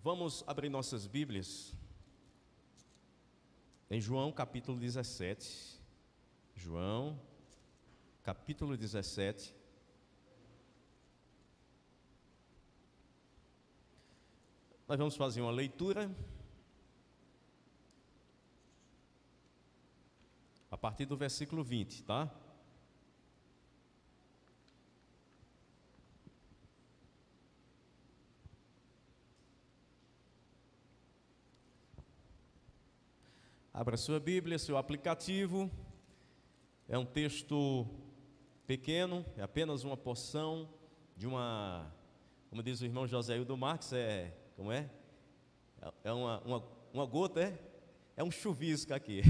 Vamos abrir nossas Bíblias em João capítulo 17. João capítulo 17. Nós vamos fazer uma leitura a partir do versículo 20, tá? Abra sua Bíblia, seu aplicativo. É um texto pequeno, é apenas uma porção de uma, como diz o irmão Joséildo Marques, como é? É uma gota, é um chuvisco aqui.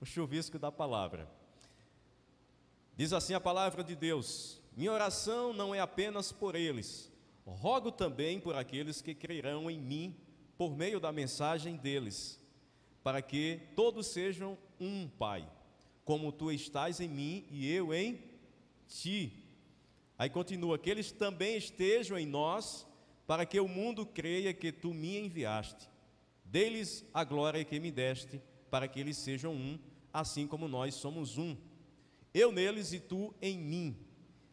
Um chuvisco da palavra. Diz assim a palavra de Deus: minha oração não é apenas por eles, rogo também por aqueles que crerão em mim por meio da mensagem deles, para que todos sejam um, Pai, como tu estás em mim e eu em ti. Aí continua, que eles também estejam em nós, para que o mundo creia que tu me enviaste. Dê-lhes a glória que me deste, para que eles sejam um, assim como nós somos um. Eu neles e tu em mim,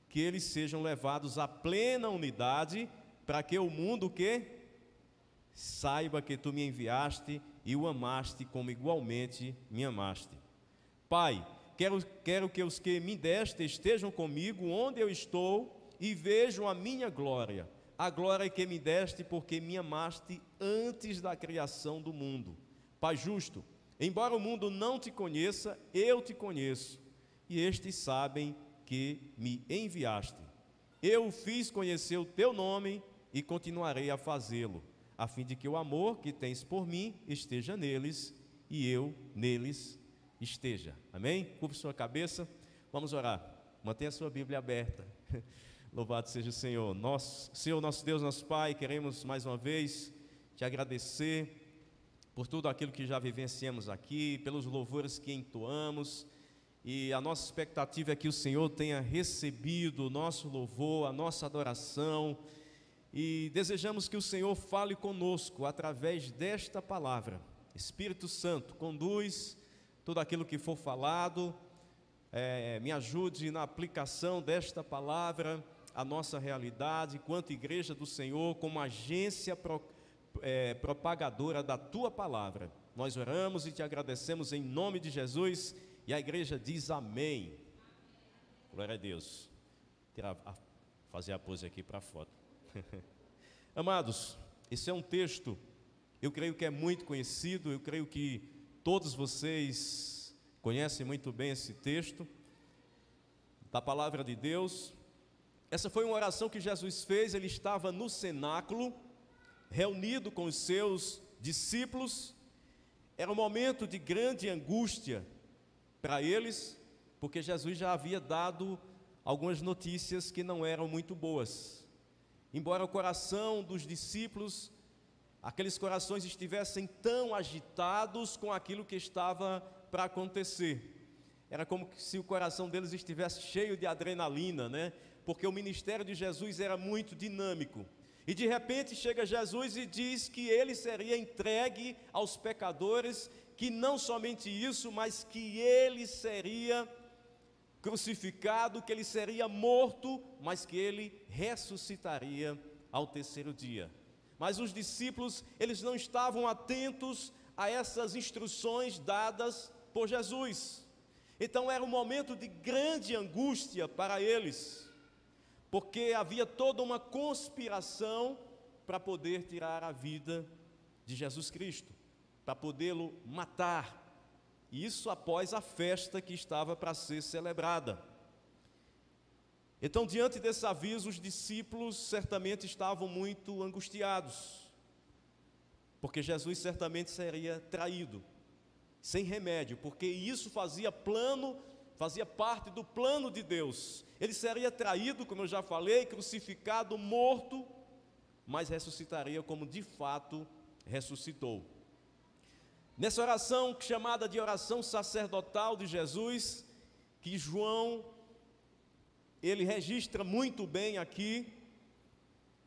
que eles sejam levados à plena unidade, para que o mundo que saiba que tu me enviaste e o amaste como igualmente me amaste. Pai, quero que os que me deste estejam comigo onde eu estou e vejam a minha glória, a glória que me deste porque me amaste antes da criação do mundo. Pai justo, embora o mundo não te conheça, eu te conheço, e estes sabem que me enviaste. Eu fiz conhecer o teu nome e continuarei a fazê-lo, a fim de que o amor que tens por mim esteja neles e eu neles esteja. Amém? Curve sua cabeça, vamos orar. Mantenha a sua Bíblia aberta. Louvado seja o Senhor. Senhor, nosso Deus, nosso Pai, queremos mais uma vez te agradecer por tudo aquilo que já vivenciamos aqui, pelos louvores que entoamos, e a nossa expectativa é que o Senhor tenha recebido o nosso louvor, a nossa adoração, e desejamos que o Senhor fale conosco através desta palavra. Espírito Santo, conduz tudo aquilo que for falado, me ajude na aplicação desta palavra à nossa realidade, enquanto igreja do Senhor, como agência propagadora da Tua palavra. Nós oramos e te agradecemos em nome de Jesus, e a igreja diz amém. Glória a Deus. Fazer a pose aqui para a foto. Amados, esse é um texto, eu creio que é muito conhecido, eu creio que todos vocês conhecem muito bem esse texto da palavra de Deus. Essa foi uma oração que Jesus fez. Ele estava no cenáculo, reunido com os seus discípulos. Era um momento de grande angústia para eles, porque Jesus já havia dado algumas notícias que não eram muito boas. Embora o coração dos discípulos, aqueles corações estivessem tão agitados com aquilo que estava para acontecer. Era como se o coração deles estivesse cheio de adrenalina, né? Porque o ministério de Jesus era muito dinâmico. E de repente chega Jesus e diz que ele seria entregue aos pecadores, que não somente isso, mas que ele seria crucificado, que ele seria morto, mas que ele ressuscitaria ao terceiro dia. Mas os discípulos, eles não estavam atentos a essas instruções dadas por Jesus. Então era um momento de grande angústia para eles, porque havia toda uma conspiração para poder tirar a vida de Jesus Cristo, para podê-lo matar. E isso após a festa que estava para ser celebrada. Então, diante desse aviso, os discípulos certamente estavam muito angustiados, porque Jesus certamente seria traído, sem remédio, porque isso fazia parte do plano de Deus. Ele seria traído, como eu já falei, crucificado, morto, mas ressuscitaria como de fato ressuscitou. Nessa oração chamada de oração sacerdotal de Jesus, que João, ele registra muito bem aqui,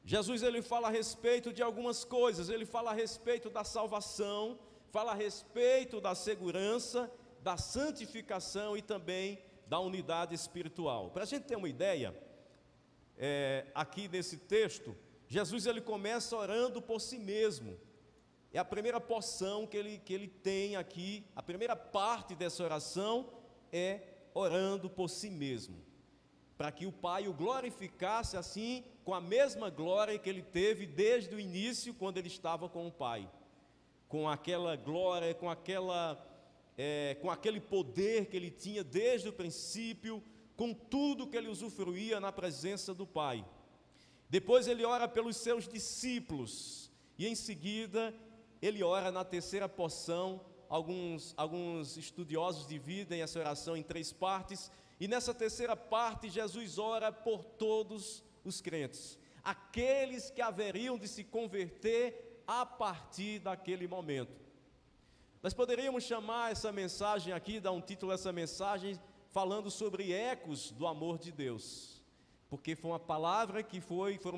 Jesus ele fala a respeito de algumas coisas, ele fala a respeito da salvação, fala a respeito da segurança, da santificação e também da unidade espiritual. Para a gente ter uma ideia, aqui nesse texto, Jesus ele começa orando por si mesmo. É a primeira porção que ele tem aqui, a primeira parte dessa oração é orando por si mesmo, para que o Pai o glorificasse assim, com a mesma glória que ele teve desde o início, quando ele estava com o Pai, com aquela glória, com aquele poder que ele tinha desde o princípio, com tudo que ele usufruía na presença do Pai. Depois ele ora pelos seus discípulos, e em seguida ele ora na terceira porção. Alguns estudiosos dividem essa oração em 3 partes, e nessa terceira parte Jesus ora por todos os crentes, aqueles que haveriam de se converter a partir daquele momento. Nós poderíamos chamar essa mensagem aqui, dar um título a essa mensagem, falando sobre ecos do amor de Deus, porque foram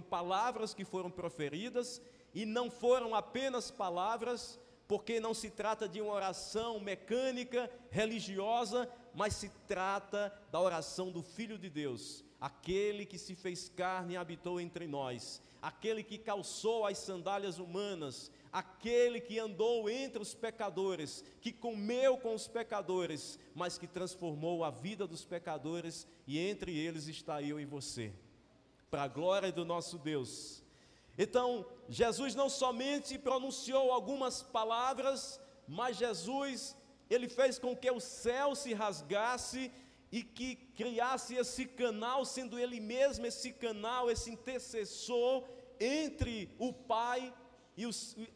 palavras que foram proferidas, e não foram apenas palavras, porque não se trata de uma oração mecânica, religiosa, mas se trata da oração do Filho de Deus, aquele que se fez carne e habitou entre nós, aquele que calçou as sandálias humanas, aquele que andou entre os pecadores, que comeu com os pecadores, mas que transformou a vida dos pecadores, e entre eles está eu e você, para a glória do nosso Deus. Então, Jesus não somente pronunciou algumas palavras, mas Jesus, ele fez com que o céu se rasgasse e que criasse esse canal, sendo ele mesmo esse canal, esse intercessor entre o Pai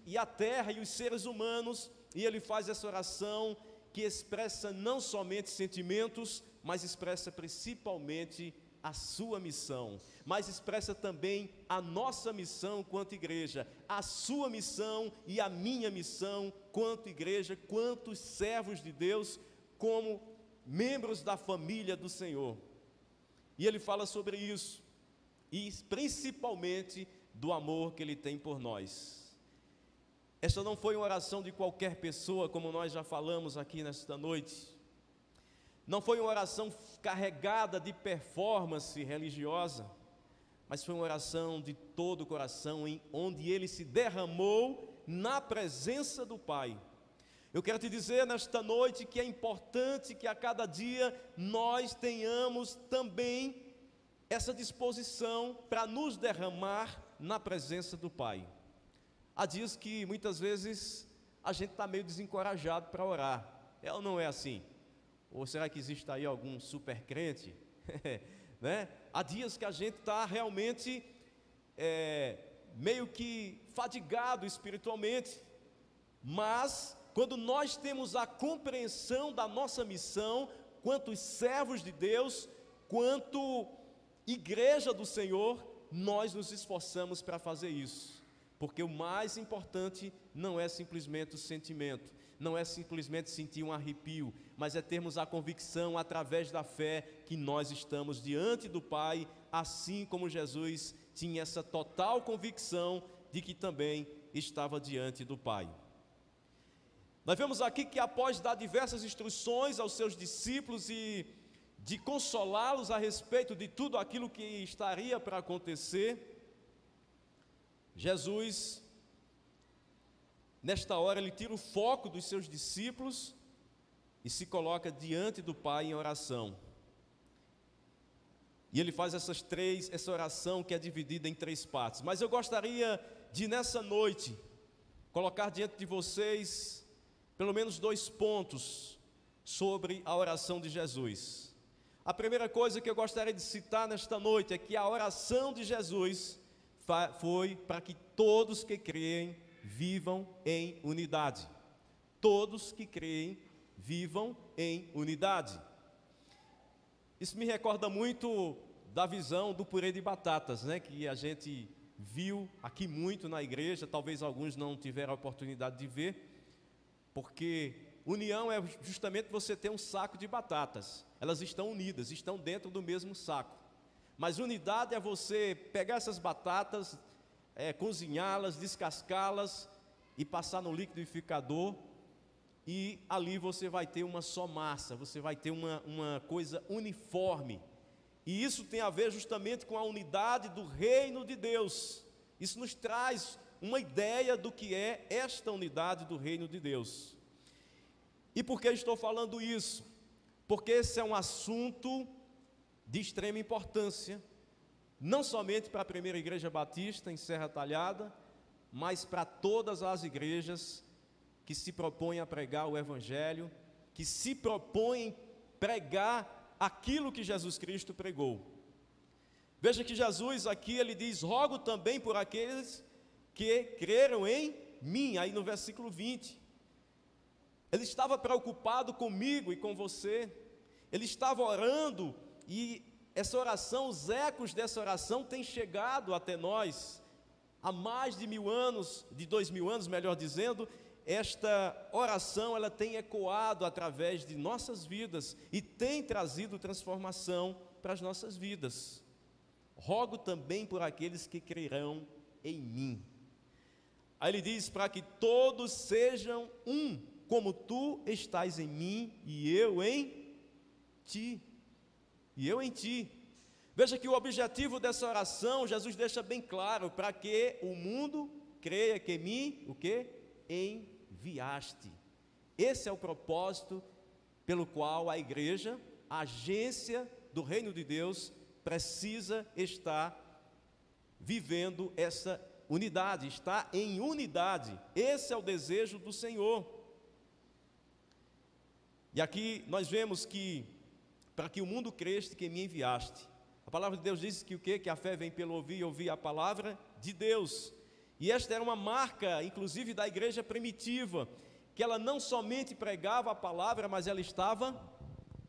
e a terra e os seres humanos, e ele faz essa oração que expressa não somente sentimentos, mas expressa principalmente a sua missão, mas expressa também a nossa missão quanto igreja, a sua missão e a minha missão quanto igreja, quanto servos de Deus, como membros da família do Senhor. E ele fala sobre isso, e principalmente do amor que ele tem por nós. Esta não foi uma oração de qualquer pessoa, como nós já falamos aqui nesta noite. Não foi uma oração carregada de performance religiosa, mas foi uma oração de todo o coração, onde ele se derramou na presença do Pai. Eu quero te dizer nesta noite que é importante que a cada dia nós tenhamos também essa disposição para nos derramar na presença do Pai. Há dias que muitas vezes a gente está meio desencorajado para orar, é ou não é assim? Ou será que existe aí algum super crente? Né? Há dias que a gente está realmente meio que fadigado espiritualmente, mas quando nós temos a compreensão da nossa missão, quanto servos de Deus, quanto igreja do Senhor, nós nos esforçamos para fazer isso, porque o mais importante não é simplesmente o sentimento, não é simplesmente sentir um arrepio, mas é termos a convicção através da fé que nós estamos diante do Pai, assim como Jesus tinha essa total convicção de que também estava diante do Pai. Nós vemos aqui que após dar diversas instruções aos seus discípulos e de consolá-los a respeito de tudo aquilo que estaria para acontecer, Jesus, nesta hora, ele tira o foco dos seus discípulos e se coloca diante do Pai em oração. E ele faz essa oração que é dividida em 3 partes. Mas eu gostaria de, nessa noite, colocar diante de vocês pelo menos 2 pontos sobre a oração de Jesus. A primeira coisa que eu gostaria de citar nesta noite é que a oração de Jesus foi para que todos que creem vivam em unidade. Todos que creem vivam em unidade. Isso me recorda muito da visão do purê de batatas, né, que a gente viu aqui muito na igreja, talvez alguns não tiveram a oportunidade de ver, porque união é justamente você ter um saco de batatas, elas estão unidas, estão dentro do mesmo saco, mas unidade é você pegar essas batatas, cozinhá-las, descascá-las e passar no liquidificador, e ali você vai ter uma só massa, você vai ter uma coisa uniforme. E isso tem a ver justamente com a unidade do reino de Deus. Isso nos traz uma ideia do que é esta unidade do reino de Deus. E por que estou falando isso? Porque esse é um assunto de extrema importância, não somente para a primeira igreja batista em Serra Talhada, mas para todas as igrejas que se propõem a pregar o Evangelho, que se propõem pregar aquilo que Jesus Cristo pregou. Veja que Jesus aqui, ele diz: rogo também por aqueles que creram em mim, aí no versículo 20. Ele estava preocupado comigo e com você, ele estava orando, e essa oração, os ecos dessa oração têm chegado até nós, há mais de 1000 anos, de 2000 anos, melhor dizendo. Esta oração, ela tem ecoado através de nossas vidas e tem trazido transformação para as nossas vidas. Rogo também por aqueles que crerão em mim. Aí ele diz: para que todos sejam um, como tu estás em mim e eu em ti. E eu em ti. Veja que o objetivo dessa oração, Jesus deixa bem claro: para que o mundo creia que me, o quê? Enviaste. Esse é o propósito pelo qual a igreja, a agência do reino de Deus, precisa estar vivendo essa unidade, está em unidade. Esse é o desejo do Senhor. E aqui nós vemos que, para que o mundo creste, que me enviaste. A palavra de Deus diz que o quê? Que a fé vem pelo ouvir e ouvir a palavra de Deus. E esta era uma marca, inclusive, da igreja primitiva, que ela não somente pregava a palavra, mas ela estava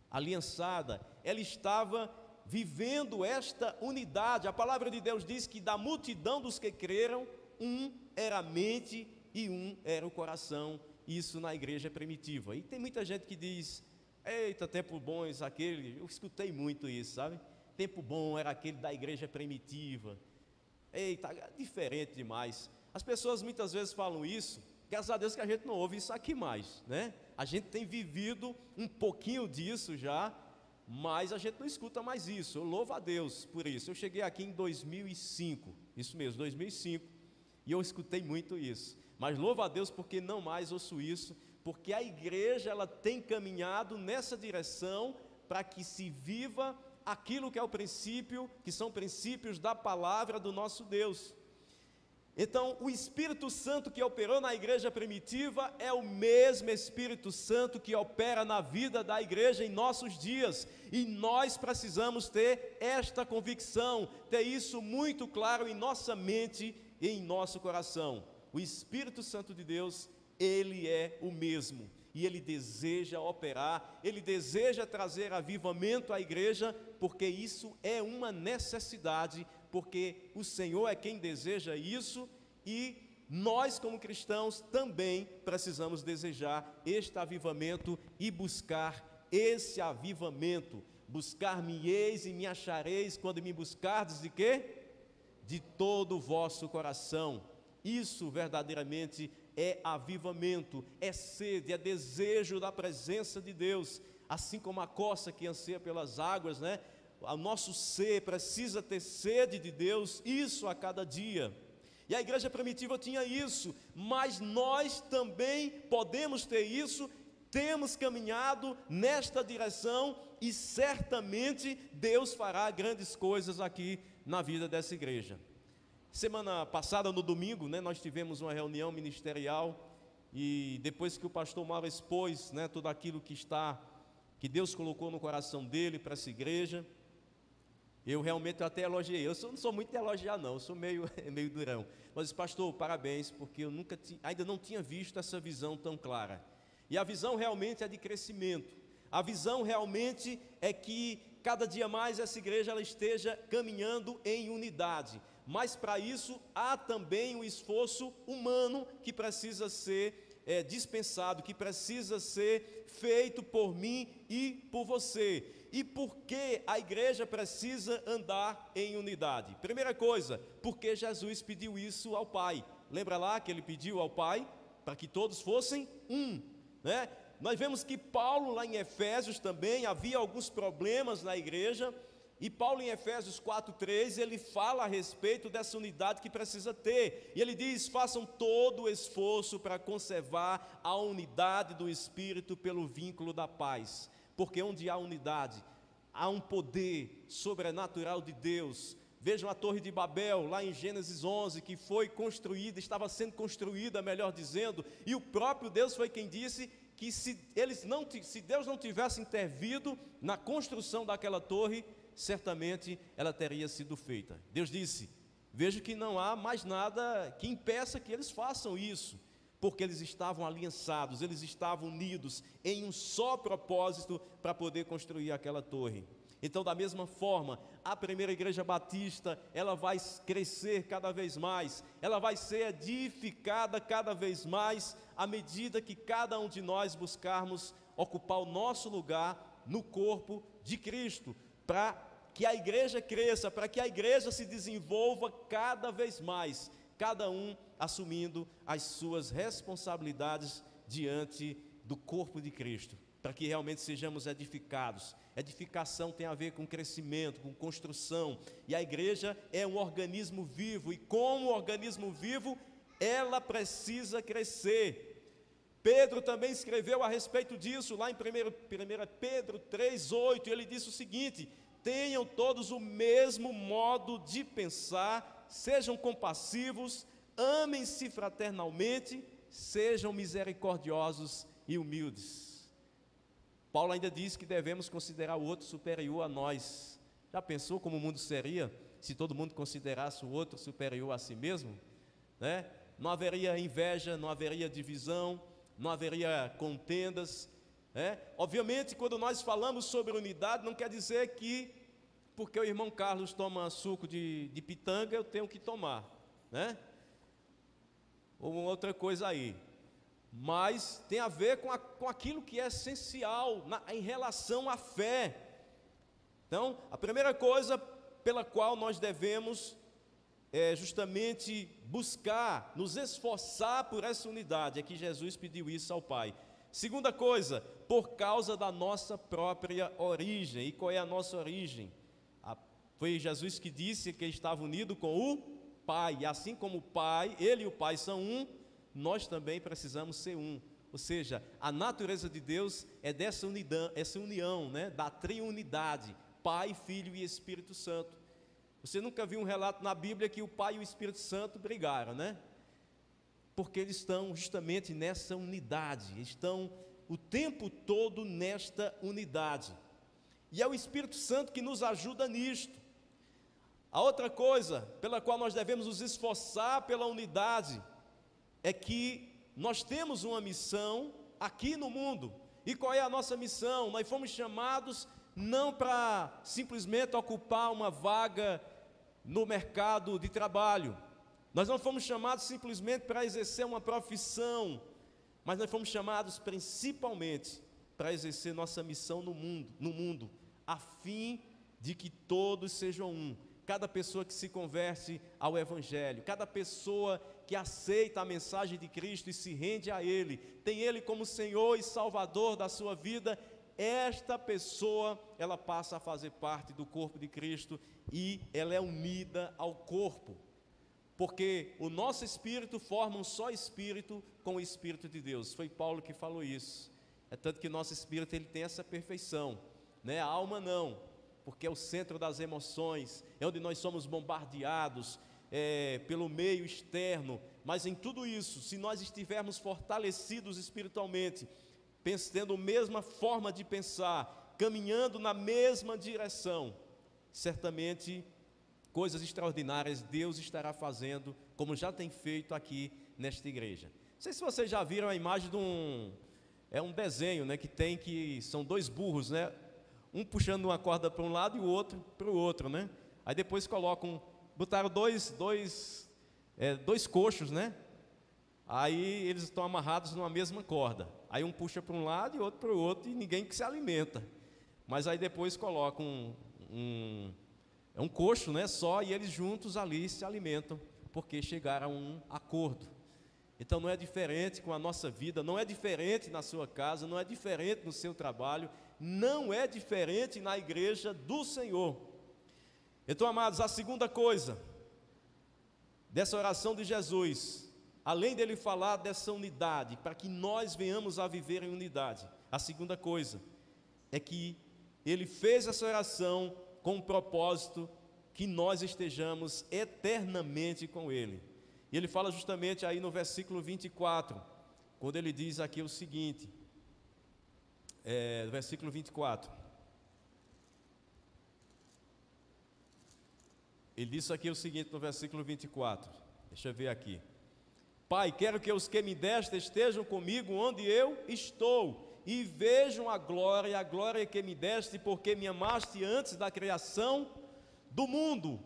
aliançada, ela estava vivendo esta unidade. A palavra de Deus diz que da multidão dos que creram, um era a mente e um era o coração. Isso na igreja primitiva. E tem muita gente que diz: eita, tempo bons aquele. Eu escutei muito isso, sabe? Tempo bom era aquele da igreja primitiva. Eita, diferente demais. As pessoas muitas vezes falam isso. Graças a Deus que a gente não ouve isso aqui mais, né? A gente tem vivido um pouquinho disso já, mas a gente não escuta mais isso. Eu louvo a Deus por isso. Eu cheguei aqui em 2005, isso mesmo, 2005, e eu escutei muito isso. Mas louvo a Deus porque não mais ouço isso, porque a igreja, ela tem caminhado nessa direção para que se viva aquilo que é o princípio, que são princípios da palavra do nosso Deus. Então, o Espírito Santo que operou na igreja primitiva é o mesmo Espírito Santo que opera na vida da igreja em nossos dias, e nós precisamos ter esta convicção, ter isso muito claro em nossa mente e em nosso coração. O Espírito Santo de Deus, ele é o mesmo, e ele deseja operar, ele deseja trazer avivamento à igreja, porque isso é uma necessidade, porque o Senhor é quem deseja isso, e nós como cristãos também precisamos desejar este avivamento e buscar esse avivamento. Buscar-me-eis e me achareis quando me buscardes de quê? De todo o vosso coração. Isso verdadeiramente é avivamento, é sede, é desejo da presença de Deus, assim como a corça que anseia pelas águas, né? O nosso ser precisa ter sede de Deus, isso a cada dia. E a igreja primitiva tinha isso, mas nós também podemos ter isso, temos caminhado nesta direção e certamente Deus fará grandes coisas aqui na vida dessa igreja. Semana passada, no domingo, né, nós tivemos uma reunião ministerial, e depois que o pastor Mauro expôs, né, tudo aquilo que Deus colocou no coração dele para essa igreja, eu realmente até elogiei. Eu não sou muito de elogiar não, eu sou meio durão. Mas pastor, parabéns, porque eu ainda não tinha visto essa visão tão clara. E a visão realmente é de crescimento. A visão realmente é que cada dia mais essa igreja ela esteja caminhando em unidade. Mas para isso há também um esforço humano que precisa ser dispensado, que precisa ser feito por mim e por você. E por que a igreja precisa andar em unidade? Primeira coisa, porque Jesus pediu isso ao Pai. Lembra lá que ele pediu ao Pai para que todos fossem um, né? Nós vemos que Paulo lá em Efésios também havia alguns problemas na igreja, e Paulo em Efésios 4:3, ele fala a respeito dessa unidade que precisa ter, e ele diz: façam todo o esforço para conservar a unidade do Espírito pelo vínculo da paz, porque onde há unidade, há um poder sobrenatural de Deus. Vejam a Torre de Babel, lá em Gênesis 11, que foi construída, estava sendo construída, melhor dizendo, e o próprio Deus foi quem disse que se Deus não tivesse intervido na construção daquela torre, certamente ela teria sido feita. Deus disse: vejo que não há mais nada que impeça que eles façam isso, porque eles estavam aliançados, eles estavam unidos em um só propósito para poder construir aquela torre. Então, da mesma forma, a primeira igreja batista, ela vai crescer cada vez mais, ela vai ser edificada cada vez mais, à medida que cada um de nós buscarmos ocupar o nosso lugar no corpo de Cristo, para que a igreja cresça, para que a igreja se desenvolva cada vez mais, cada um assumindo as suas responsabilidades diante do corpo de Cristo, para que realmente sejamos edificados. Edificação tem a ver com crescimento, com construção, e a igreja é um organismo vivo, e como organismo vivo, ela precisa crescer. Pedro também escreveu a respeito disso, lá em 1 Pedro 3:8, ele disse o seguinte: tenham todos o mesmo modo de pensar, sejam compassivos, amem-se fraternalmente, sejam misericordiosos e humildes. Paulo ainda diz que devemos considerar o outro superior a nós. Já pensou como o mundo seria se todo mundo considerasse o outro superior a si mesmo, né? Não haveria inveja, não haveria divisão, não haveria contendas, né? Obviamente, quando nós falamos sobre unidade, não quer dizer que porque o irmão Carlos toma suco de pitanga, eu tenho que tomar, né? Ou outra coisa aí. Mas tem a ver com aquilo que é essencial em relação à fé. Então, a primeira coisa pela qual nós devemos justamente buscar, nos esforçar por essa unidade, é que Jesus pediu isso ao Pai. Segunda coisa, por causa da nossa própria origem. E qual é a nossa origem? Foi Jesus que disse que estava unido com o Pai, e assim como o Pai, Ele e o Pai são um, nós também precisamos ser um. Ou seja, a natureza de Deus é dessa união, né? Da triunidade, Pai, Filho e Espírito Santo. Você nunca viu um relato na Bíblia que o Pai e o Espírito Santo brigaram, né? Porque eles estão justamente nessa unidade, estão o tempo todo nesta unidade. E é o Espírito Santo que nos ajuda nisto. A outra coisa pela qual nós devemos nos esforçar pela unidade é que nós temos uma missão aqui no mundo. E qual é a nossa missão? Nós fomos chamados não para simplesmente ocupar uma vaga no mercado de trabalho. Nós não fomos chamados simplesmente para exercer uma profissão, mas nós fomos chamados principalmente para exercer nossa missão no mundo, a fim de que todos sejam um. Cada pessoa que se converte ao Evangelho, cada pessoa que aceita a mensagem de Cristo e se rende a Ele, tem Ele como Senhor e Salvador da sua vida, esta pessoa, ela passa a fazer parte do corpo de Cristo e ela é unida ao corpo, porque o nosso espírito forma um só espírito com o Espírito de Deus. Foi Paulo que falou isso. É tanto que o nosso espírito ele tem essa perfeição, né? A alma não, porque é o centro das emoções, é onde nós somos bombardeados pelo meio externo, mas em tudo isso, se nós estivermos fortalecidos espiritualmente, tendo a mesma forma de pensar, caminhando na mesma direção, certamente coisas extraordinárias Deus estará fazendo, como já tem feito aqui nesta igreja. Não sei se vocês já viram a imagem de um desenho, né, que são dois burros, né? Um puxando uma corda para um lado e o outro para o outro, né? Aí depois botaram dois coxos, né? Aí eles estão amarrados numa mesma corda. Aí um puxa para um lado e outro para o outro e ninguém que se alimenta. mas aí depois colocam um coxo, né, só, e eles juntos ali se alimentam, porque chegaram a um acordo. Então não é diferente com a nossa vida, não é diferente na sua casa, não é diferente no seu trabalho, não é diferente na igreja do Senhor. Então, amados, a segunda coisa dessa oração de Jesus, além dele falar dessa unidade, para que nós venhamos a viver em unidade, a segunda coisa é que ele fez essa oração com o propósito que nós estejamos eternamente com ele. E ele fala justamente aí no versículo 24, quando ele diz aqui o seguinte, versículo 24, ele diz aqui o seguinte no versículo 24, deixa eu ver aqui: Pai, quero que os que me deste estejam comigo onde eu estou, e vejam a glória que me deste, porque me amaste antes da criação do mundo.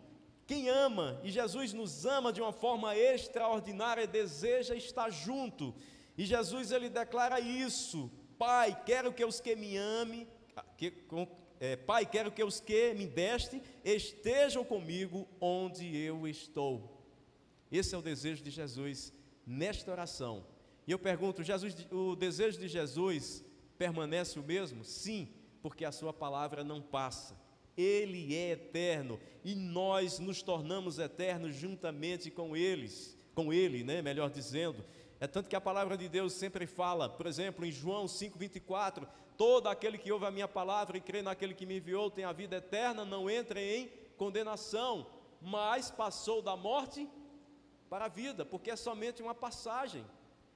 Quem ama, e Jesus nos ama de uma forma extraordinária, deseja estar junto, e Jesus ele declara isso: Pai, quero que os que me amem, Pai, quero que os que me deste estejam comigo onde eu estou. Esse é o desejo de Jesus nesta oração. E eu pergunto, o desejo de Jesus permanece o mesmo? Sim, porque a sua palavra não passa. Ele é eterno e nós nos tornamos eternos juntamente com ele, né? Melhor dizendo. É tanto que a palavra de Deus sempre fala, por exemplo, em João 5,24, todo aquele que ouve a minha palavra e crê naquele que me enviou tem a vida eterna, não entra em condenação, mas passou da morte para a vida, porque é somente uma passagem.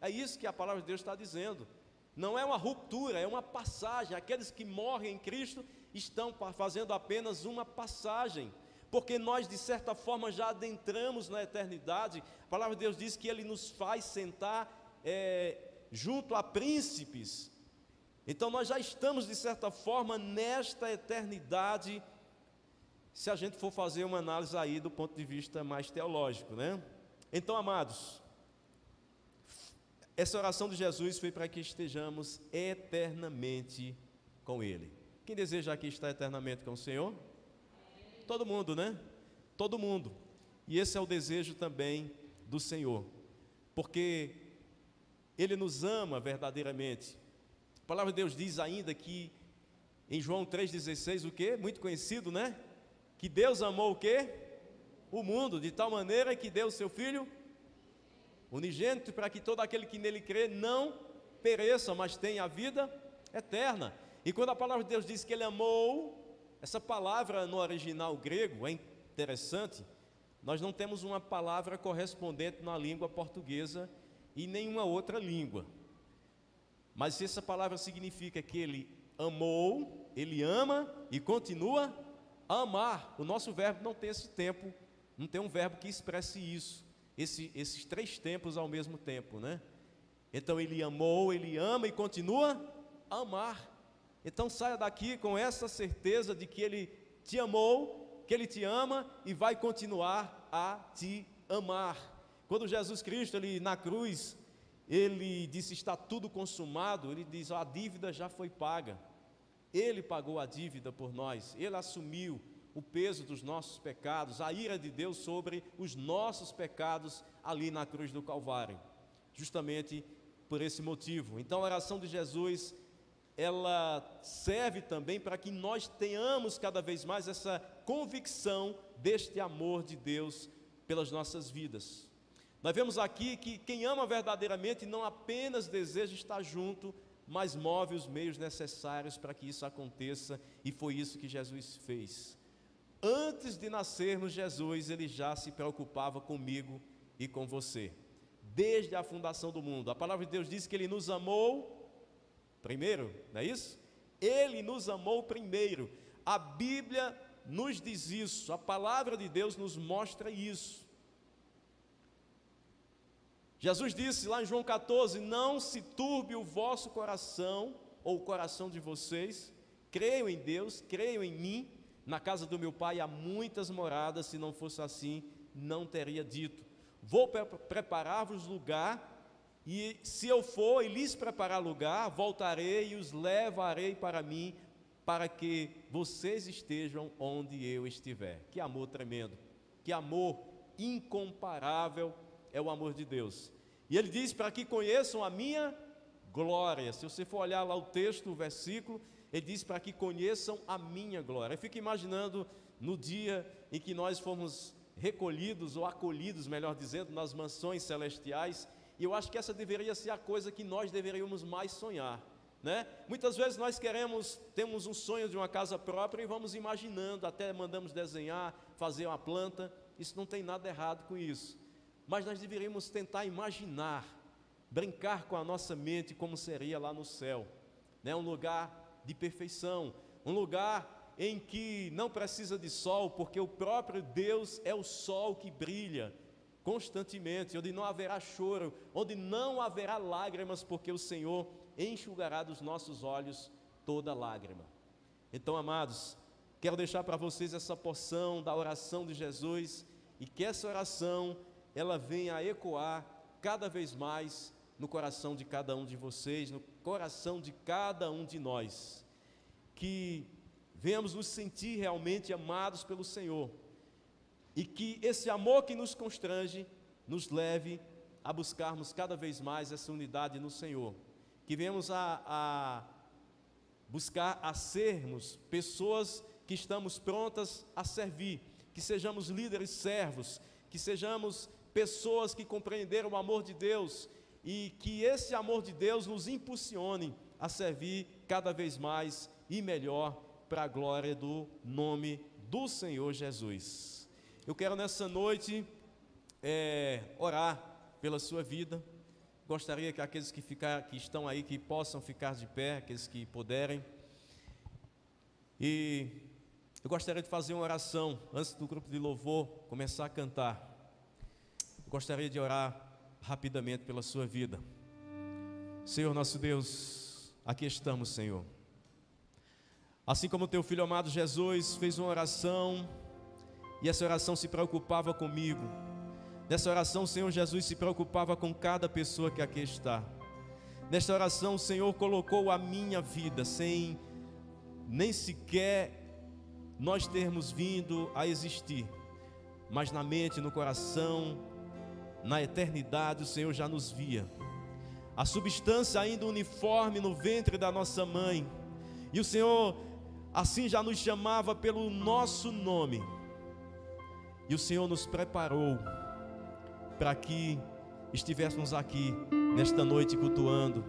É isso que a palavra de Deus está dizendo. Não é uma ruptura, é uma passagem. Aqueles que morrem em Cristo estão fazendo apenas uma passagem, porque nós de certa forma já adentramos na eternidade. A palavra de Deus diz que Ele nos faz sentar junto a príncipes. Então nós já estamos de certa forma nesta eternidade, se a gente for fazer uma análise aí do ponto de vista mais teológico, né? Então, amados, essa oração de Jesus foi para que estejamos eternamente com Ele. Quem deseja aqui estar eternamente com o Senhor? Todo mundo, né? Todo mundo. E esse é o desejo também do Senhor, porque Ele nos ama verdadeiramente. A palavra de Deus diz ainda que em João 3,16, o quê? Muito conhecido, né? Que Deus amou o quê? O mundo, de tal maneira que deu o seu Filho unigênito, para que todo aquele que nele crê não pereça, mas tenha a vida eterna. E quando a palavra de Deus diz que Ele amou, essa palavra no original grego é interessante. Nós não temos uma palavra correspondente na língua portuguesa e nenhuma outra língua, mas essa palavra significa que Ele amou, Ele ama e continua a amar. O nosso verbo não tem esse tempo, não tem um verbo que expresse isso, esses três tempos ao mesmo tempo, né? Então Ele amou, Ele ama e continua a amar. Então saia daqui com essa certeza de que Ele te amou, que Ele te ama e vai continuar a te amar. Quando Jesus Cristo, Ele na cruz, Ele disse: está tudo consumado, Ele diz: a dívida já foi paga. Ele pagou a dívida por nós, Ele assumiu o peso dos nossos pecados, a ira de Deus sobre os nossos pecados ali na cruz do Calvário, justamente por esse motivo. Então a oração de Jesus, ela serve também para que nós tenhamos cada vez mais essa convicção deste amor de Deus pelas nossas vidas. Nós vemos aqui que quem ama verdadeiramente não apenas deseja estar junto, mas move os meios necessários para que isso aconteça, e foi isso que Jesus fez. Antes de nascermos, Jesus, Ele já se preocupava comigo e com você, desde a fundação do mundo. A palavra de Deus diz que Ele nos amou primeiro, não é isso? Ele nos amou primeiro. A Bíblia nos diz isso, a palavra de Deus nos mostra isso. Jesus disse lá em João 14: não se turbe o vosso coração, ou o coração de vocês, creiam em Deus, creiam em mim. Na casa do meu Pai há muitas moradas, se não fosse assim, não teria dito. Vou preparar-vos lugar, e se eu for e lhes preparar lugar, voltarei e os levarei para mim, para que vocês estejam onde eu estiver. Que amor tremendo, que amor incomparável é o amor de Deus. E ele diz para que conheçam a minha glória. Se você for olhar lá o texto, o versículo, ele diz para que conheçam a minha glória. Eu fico imaginando no dia em que nós fomos recolhidos ou acolhidos, melhor dizendo, nas mansões celestiais, e eu acho que essa deveria ser a coisa que nós deveríamos mais sonhar, né? Muitas vezes nós temos um sonho de uma casa própria e vamos imaginando, até mandamos desenhar, fazer uma planta. Isso não tem nada errado com isso, mas nós deveríamos tentar imaginar, brincar com a nossa mente como seria lá no céu, né? Um lugar de perfeição, um lugar em que não precisa de sol, porque o próprio Deus é o sol que brilha constantemente, onde não haverá choro, onde não haverá lágrimas, porque o Senhor enxugará dos nossos olhos toda lágrima. Então, amados, quero deixar para vocês essa porção da oração de Jesus, e que essa oração, ela venha a ecoar cada vez mais no coração de cada um de vocês, no coração de cada um de nós, que venhamos nos sentir realmente amados pelo Senhor, e que esse amor que nos constrange, nos leve a buscarmos cada vez mais essa unidade no Senhor, que venhamos a buscar a sermos pessoas que estamos prontas a servir, que sejamos líderes servos, que sejamos pessoas que compreenderam o amor de Deus, e que esse amor de Deus nos impulsione a servir cada vez mais e melhor para a glória do nome do Senhor Jesus. Eu quero nessa noite orar pela sua vida. Gostaria que aqueles que estão aí, que possam ficar de pé, aqueles que puderem. E eu gostaria de fazer uma oração antes do grupo de louvor começar a cantar. Eu gostaria de orar rapidamente pela sua vida. Senhor nosso Deus, aqui estamos, Senhor. Assim como o teu filho amado Jesus fez uma oração, e essa oração se preocupava comigo. Nessa oração o Senhor Jesus se preocupava com cada pessoa que aqui está. Nesta oração o Senhor colocou a minha vida, sem nem sequer nós termos vindo a existir, mas na mente, no coração, na eternidade o Senhor já nos via. A substância ainda uniforme no ventre da nossa mãe, e o Senhor assim já nos chamava pelo nosso nome. E o Senhor nos preparou para que estivéssemos aqui nesta noite cultuando,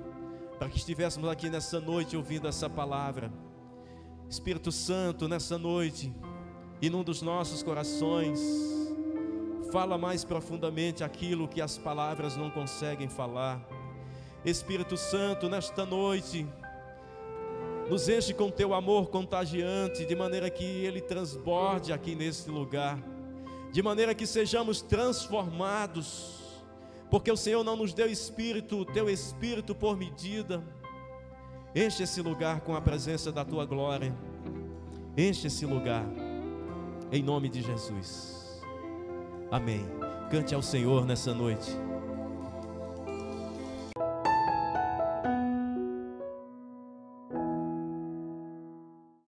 para que estivéssemos aqui nessa noite ouvindo essa palavra. Espírito Santo, nessa noite, inunda os nossos corações, fala mais profundamente aquilo que as palavras não conseguem falar. Espírito Santo, nesta noite, nos enche com teu amor contagiante, de maneira que ele transborde aqui nesse lugar, de maneira que sejamos transformados, porque o Senhor não nos deu espírito, teu espírito por medida. Enche esse lugar com a presença da tua glória, enche esse lugar, em nome de Jesus, amém. Cante ao Senhor nessa noite.